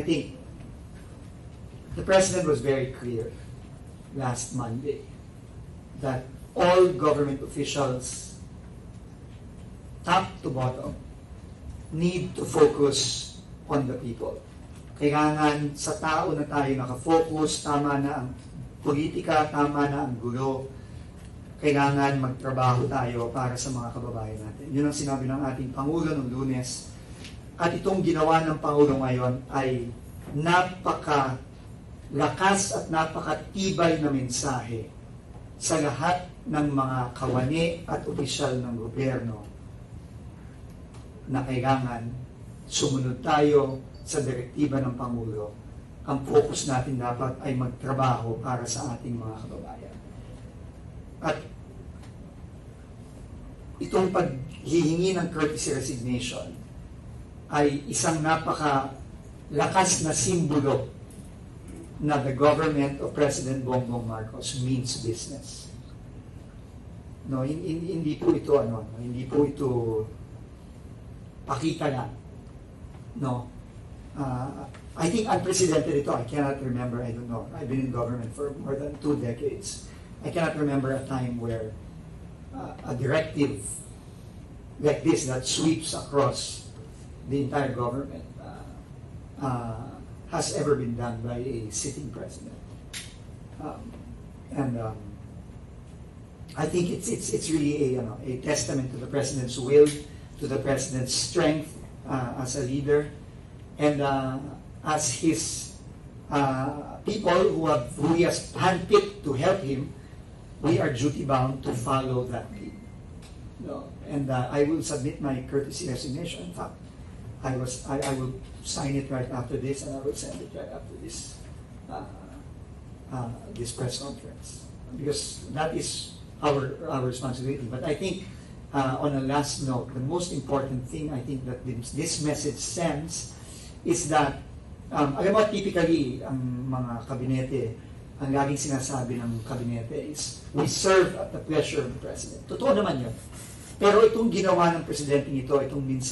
think the President was very clear last Monday that all government officials, top to bottom, need to focus on the people. Kailangan sa tao na tayo nakafocus, tama na ang politika, tama na ang gulo. Kailangan magtrabaho tayo para sa mga kababayan natin. Yun ang sinabi ng ating Pangulo noong Lunes. At itong ginawa ng Pangulo ngayon ay napakalakas at napakatibay na mensahe sa lahat ng mga kawani at opisyal ng gobyerno na kailangan sumunod tayo sa direktiba ng Pangulo. Ang focus natin dapat ay magtrabaho para sa ating mga kababayan. At itong paghihingi ng courtesy resignation ay isang napakalakas na simbolo na the government of President Bongbong Marcos means business. No, hindi po ito hindi po ito pakita lang. No. I think unprecedented ito. I cannot remember, I don't know. I've been in government for more than 2 decades. I cannot remember a time where a directive like this that sweeps across the entire government has ever been done by a sitting president. I think it's really a testament to the president's will, to the president's strength as a leader, and as his people who he has handpicked to help him, we are duty bound to follow that lead. No? And I will submit my courtesy resignation. In fact, I will sign it right after this, and I will send it right after this this press conference, because that is our responsibility. But I think on a last note, the most important thing I think that this message sends is that alam mo, typically ang mga kabinete, ang laging sinasabi ng kabinete is we serve at the pleasure of the President. Totoo naman yun. Pero itong ginawa ng presidente nito, itong minsan